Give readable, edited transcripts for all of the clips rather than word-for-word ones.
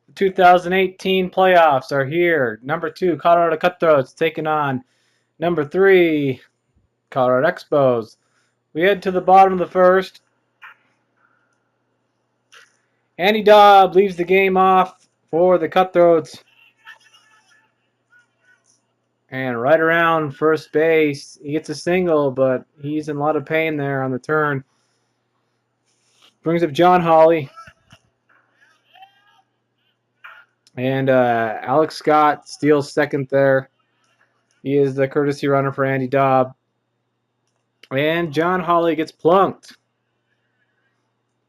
The 2018 playoffs are here. Number 2, Colorado Cutthroats taking on number 3, Colorado Expos. We head to the bottom of the first. Andy Dobb leaves the game off for the Cutthroats. And right around first base, he gets a single, but he's in a lot of pain there on the turn. Brings up John Hawley. And Alex Scott steals second there. He is the courtesy runner for Andy Dobb. And John Hawley gets plunked.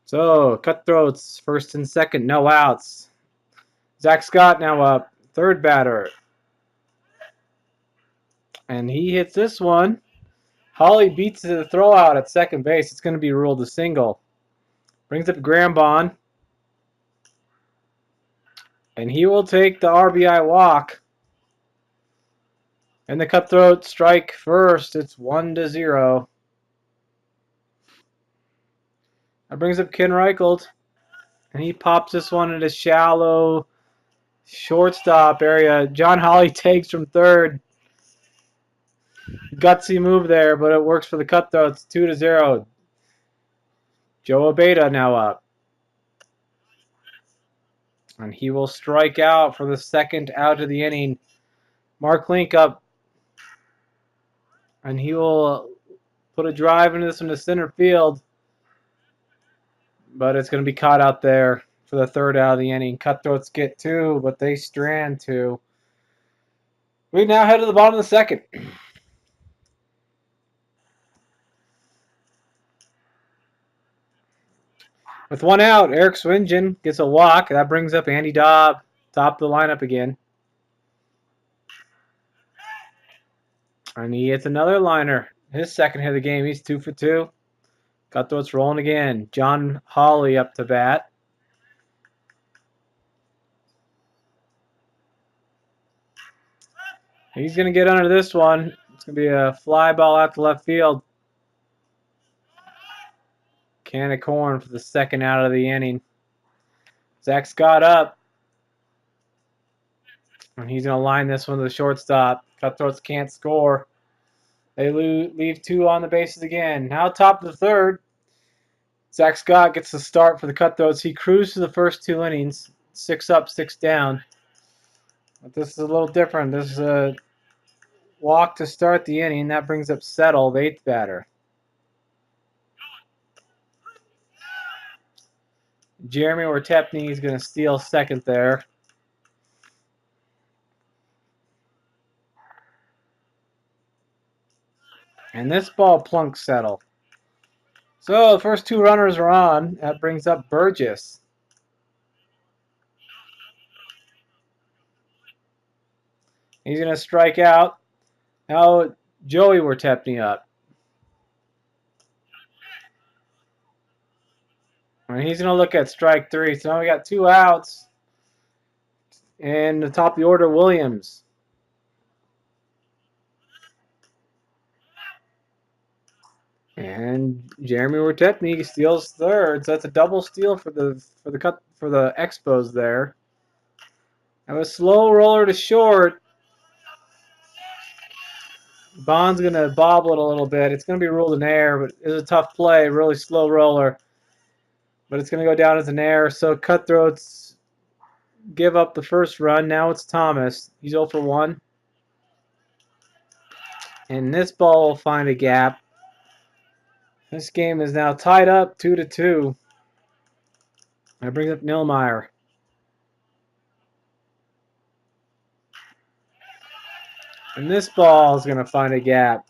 So, Cutthroats first and second, no outs. Zach Scott now up, third batter. And he hits this one. Hawley beats the throw out at second base. It's going to be ruled a single. Brings up Graham Bond. And he will take the RBI walk. And the Cutthroats strike first. It's 1-0. That brings up Ken Reichelt. And he pops this one into shallow shortstop area. John Hawley takes from third. Gutsy move there, but it works for the Cutthroats. 2-0. Joe Abeda now up. And he will strike out for the second out of the inning. Mark Link up. And he will put a drive into this one to center field. But it's going to be caught out there for the third out of the inning. Cutthroats get 2, but they strand 2. We now head to the bottom of the second. With 1 out, Eric Swingen gets a walk. That brings up Andy Dobb, top of the lineup again. And he hits another liner. His second hit of the game. He's 2 for 2. Cutthroats rolling again. John Hawley up to bat. He's going to get under this one. It's going to be a fly ball out to left field. Can of corn for the second out of the inning. Zach Scott up. And he's going to line this one to the shortstop. Cutthroats can't score. They leave 2 on the bases again. Now top of the third. Zach Scott gets the start for the Cutthroats. He cruised to the first 2 innings. 6 up, 6 down. But this is a little different. This is a walk to start the inning. That brings up Settle, the 8th batter. Jeremy Wertepny is going to steal second there. And this ball plunks Settle. So the first 2 runners are on. That brings up Burgess. He's going to strike out. Now Joey Wertepny up. And he's going to look at strike 3. So now we got 2 outs. And the top of the order, Williams. And Jeremy Wertepny steals third. So that's a double steal for the Expos there. Now a slow roller to short. Bond's going to bobble it a little bit. It's going to be ruled an error, but it's a tough play. Really slow roller. But it's going to go down as an error. So Cutthroats give up the first run. Now it's Thomas. He's 0 for 1. And this ball will find a gap. This game is now tied up 2-2. That brings up Nillmeyer. And this ball is going to find a gap.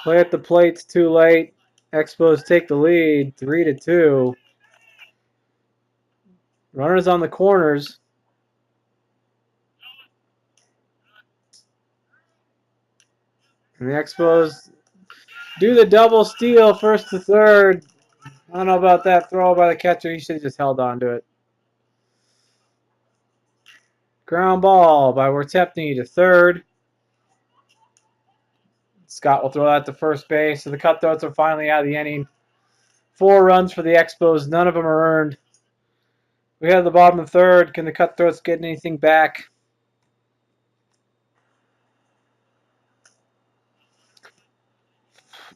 Play at the plate's too late. Expos take the lead 3-2. Runners on the corners. And the Expos do the double steal first to third. I don't know about that throw by the catcher. He should have just held on to it. Ground ball by Wertepny to third. Scott will throw that to first base. So the Cutthroats are finally out of the inning. 4 runs for the Expos. None of them are earned. We have the bottom of the third. Can the Cutthroats get anything back?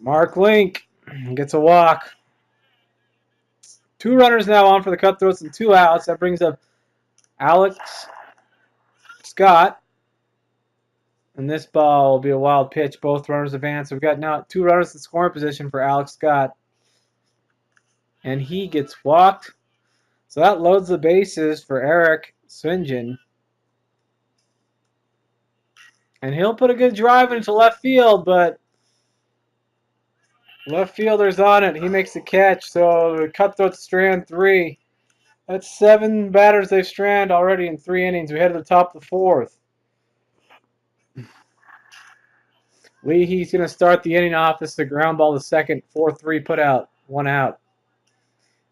Mark Link gets a walk. 2 runners now on for the Cutthroats and 2 outs. That brings up Alex Scott. And this ball will be a wild pitch. Both runners advance. We've got now 2 runners in scoring position for Alex Scott. And he gets walked. So that loads the bases for Eric Swingen. And he'll put a good drive into left field, but left fielder's on it. He makes the catch. So the Cutthroats strand 3. That's 7 batters they've stranded already in 3 innings. We head to the top of the 4th. Leahy's going to start the inning off. This is a ground ball to second. 4-3 put out. 1 out.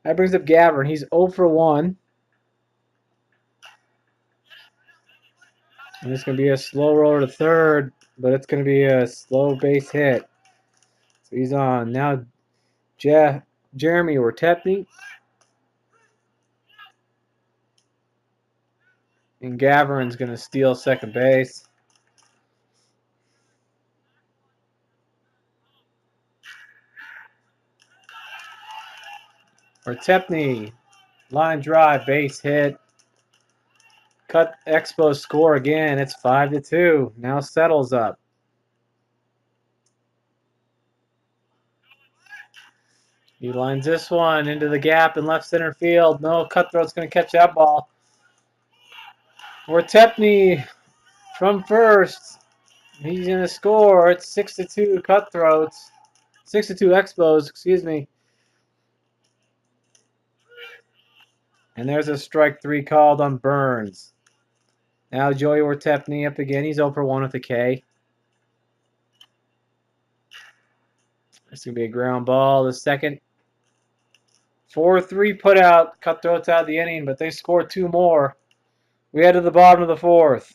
That brings up Gavin. He's 0 for 1. And it's going to be a slow roller to third, but it's going to be a slow base hit. So he's on. Now Jeremy Ortepny. And Gaverin's going to steal second base. Ortepny, line drive, base hit. Expos score again. It's 5-2. Now settles up. He lines this one into the gap in left center field. No, Cutthroat's going to catch that ball. Ortepny from first. He's going to score. It's 6-2 Cutthroats. 6-2 Expos, excuse me. And there's a strike 3 called on Burns. Now Joey Ortepny up again. He's 0 for 1 with a K. It's going to be a ground ball. The second. 4-3 put out. Cutthroats out of the inning, but they scored 2 more. We head to the bottom of the 4th.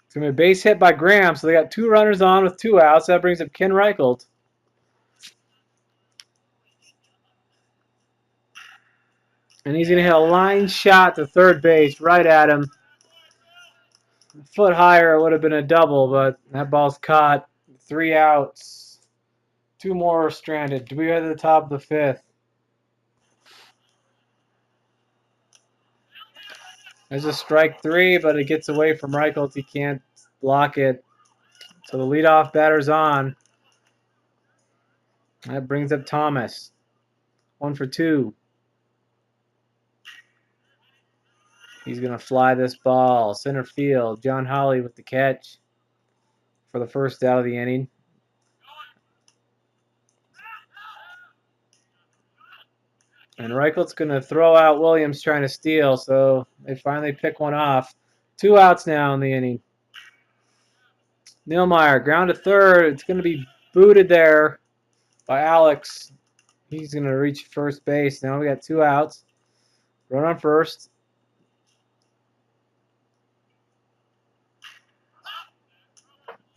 It's going to be a base hit by Graham, so they got 2 runners on with 2 outs. That brings up Ken Reichelt. And he's going to hit a line shot to third base right at him. A foot higher, it would have been a double, but that ball's caught. 3 outs. 2 more stranded. We are at the top of the 5th. There's a strike 3, but it gets away from Reichelt. He can't block it. So the leadoff batter's on. That brings up Thomas. 1 for 2. He's going to fly this ball. Center field. John Holly with the catch for the first out of the inning. And Reichelt's going to throw out Williams trying to steal, so they finally pick one off. 2 outs now in the inning. Neilmeyer, ground to third. It's going to be booted there by Alex. He's going to reach first base. Now we got 2 outs. Run on first.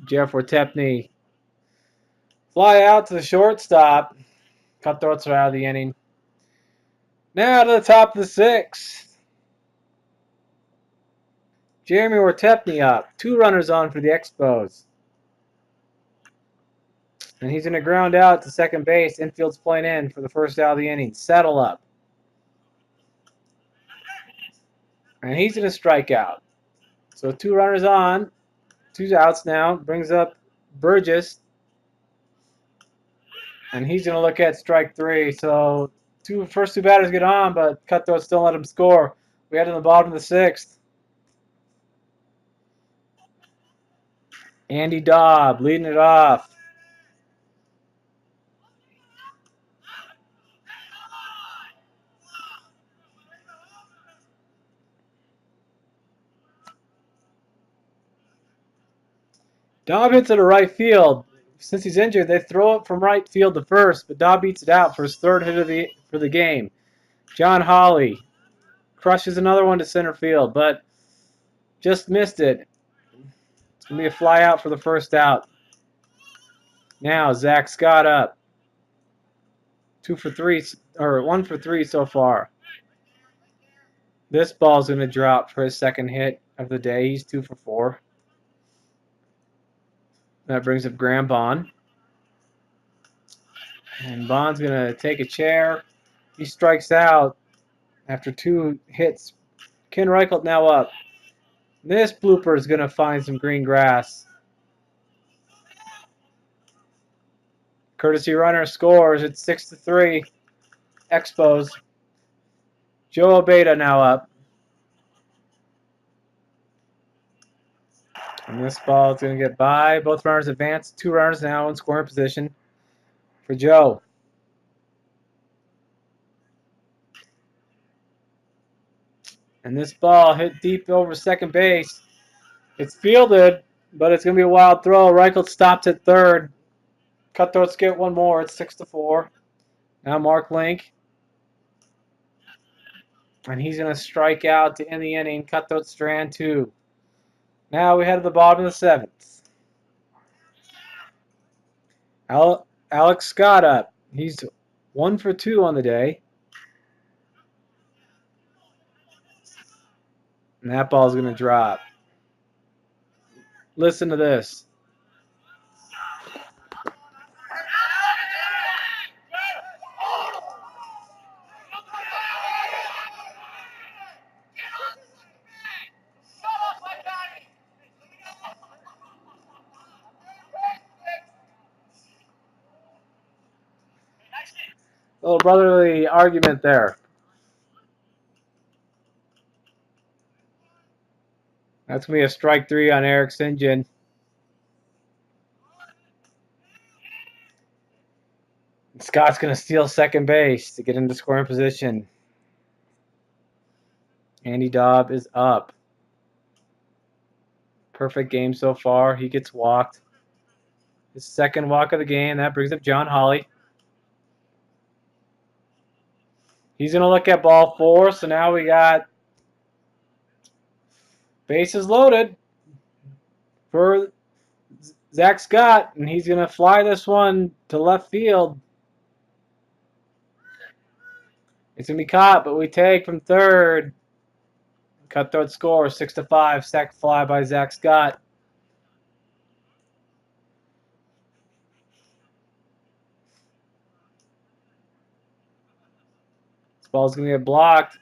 Jeff Ortepny. Fly out to the shortstop. Cutthroats are out of the inning. Now to the top of the 6th. Jeremy Ortepny up. 2 runners on for the Expos. And he's going to ground out to second base. Infield's playing in for the first out of the inning. Settle up. And he's going to strike out. So 2 runners on. 2 outs now. Brings up Burgess. And he's going to look at strike 3. So first 2 batters get on, but Cutthroat still let him score. We head to the bottom of the 6th. Andy Dobb leading it off. Dobb hits it to right field. Since he's injured, they throw it from right field to first, but Dobb beats it out for his 3rd hit for the game. John Holly crushes another one to center field, but just missed it. It's going to be a fly out for the first out. Now Zach Scott up. 2 for 3, or 1 for 3 so far. This ball's going to drop for his second hit of the day. He's 2 for 4. That brings up Graham Bond. And Bond's going to take a chair. He strikes out after 2 hits. Ken Reichelt now up. This blooper is going to find some green grass. Courtesy runner scores. It's 6 to 3. Expos. Joe Obeda now up. And this ball is going to get by. Both runners advance. 2 runners now in scoring position for Joe. And this ball hit deep over second base. It's fielded, but it's going to be a wild throw. Reichelt stops at third. Cutthroats get one more. It's 6 to 4. Now Mark Link. And he's going to strike out to end the inning. Cutthroats strand 2. Now we head to the bottom of the 7th. Alex Scott up. He's 1 for 2 on the day. And that ball's going to drop. Listen to this. A little brotherly argument there. That's going to be a strike 3 on Eric St. John. Scott's going to steal second base to get into scoring position. Andy Dobb is up. Perfect game so far. He gets walked. His second walk of the game. That brings up John Hawley. He's going to look at ball 4. So now we got bases loaded for Zach Scott. And he's going to fly this one to left field. It's going to be caught, but we take from third. Cutthroat score 6 to 5. Sac fly by Zach Scott. This ball's going to get blocked.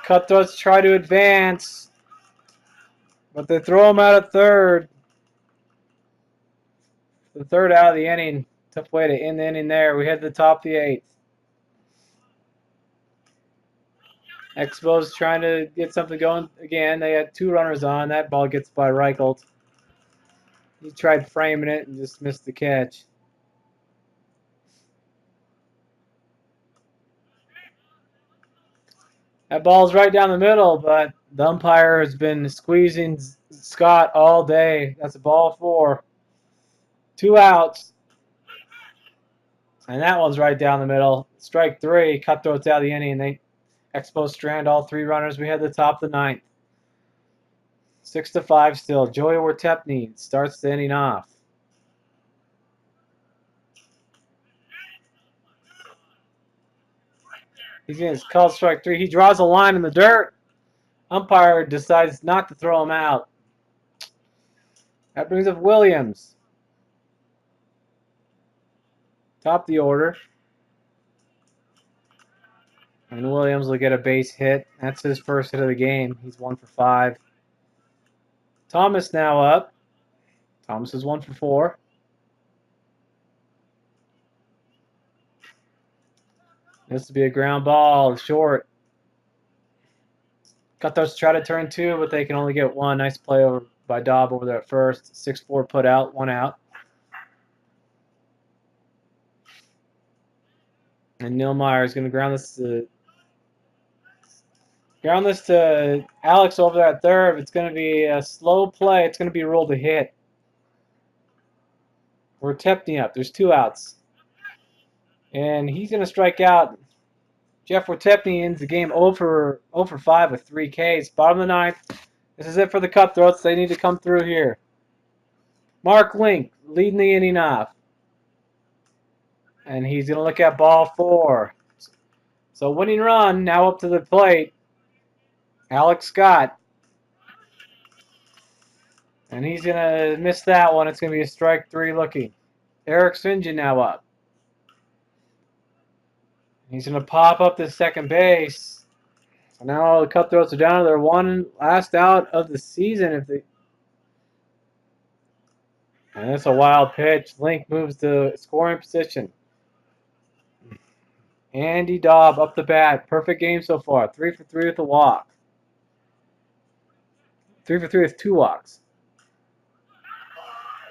Cutthroats try to advance, but they throw him out at third. The third out of the inning. Tough way to end the inning there. We head to the top of the 8th. Expos trying to get something going again. They had 2 runners on. That ball gets by Reichelt. He tried framing it and just missed the catch. That ball's right down the middle, but the umpire has been squeezing Scott all day. That's a ball 4. 2 outs. And that one's right down the middle. Strike 3. Cutthroats out of the inning. They Expos strand all 3 runners. We head to the top of the 9th. 6 to 5 still. Joey Wertepny starts the inning off. He's going to call strike 3. He draws a line in the dirt. Umpire decides not to throw him out. That brings up Williams. Top of the order. And Williams will get a base hit. That's his first hit of the game. He's 1 for 5. Thomas now up. Thomas is 1 for 4. This will be a ground ball, short. Cutthroats try to turn 2, but they can only get 1. Nice play over by Dobb over there at first. 6-4 put out, 1 out. And Nilmeyer is going to ground this to Alex over there at third. It's going to be a slow play. It's going to be ruled a hit. We're Tepney up. There's 2 outs. And he's going to strike out. Jeff Wertepny ends the game 0 for 5 with 3 Ks. Bottom of the ninth. This is it for the Cutthroats. They need to come through here. Mark Link leading the inning off. And he's going to look at ball 4. So winning run now up to the plate. Alex Scott. And he's going to miss that one. It's going to be a strike 3 looking. Eric Sinjin now up. He's going to pop up to second base. So now the Cutthroats are down to their one last out of the season. And it's a wild pitch. Link moves to scoring position. Andy Daub up the bat. Perfect game so far. 3 for 3 with a walk. 3 for 3 with 2 walks.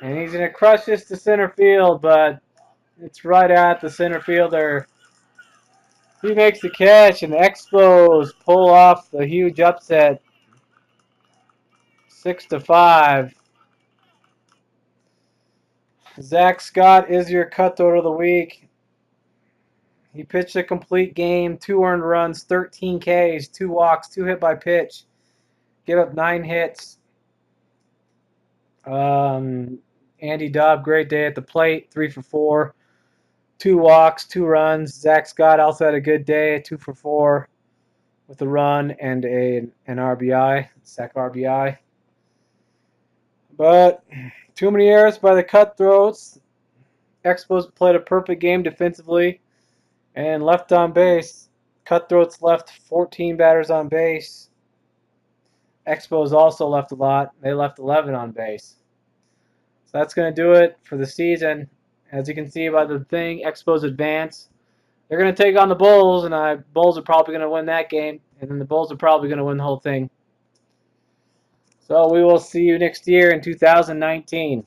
And he's going to crush this to center field, but it's right at the center fielder. He makes the catch, and the Expos pull off the huge upset. 6-5. Zach Scott is your Cutthroat of the week. He pitched a complete game, 2 earned runs, 13 Ks, 2 walks, 2 hit by pitch. Give up 9 hits. Andy Daub, great day at the plate, 3 for 4. 2 walks, 2 runs. Zach Scott also had a good day, 2 for 4 with a run and an RBI, sac RBI. But too many errors by the Cutthroats. Expos played a perfect game defensively and left on base. Cutthroats left 14 batters on base. Expos also left a lot. They left 11 on base. So that's going to do it for the season. As you can see by the thing, Expos advance. They're going to take on the Bulls, and the Bulls are probably going to win that game. And then the Bulls are probably going to win the whole thing. So we will see you next year in 2019.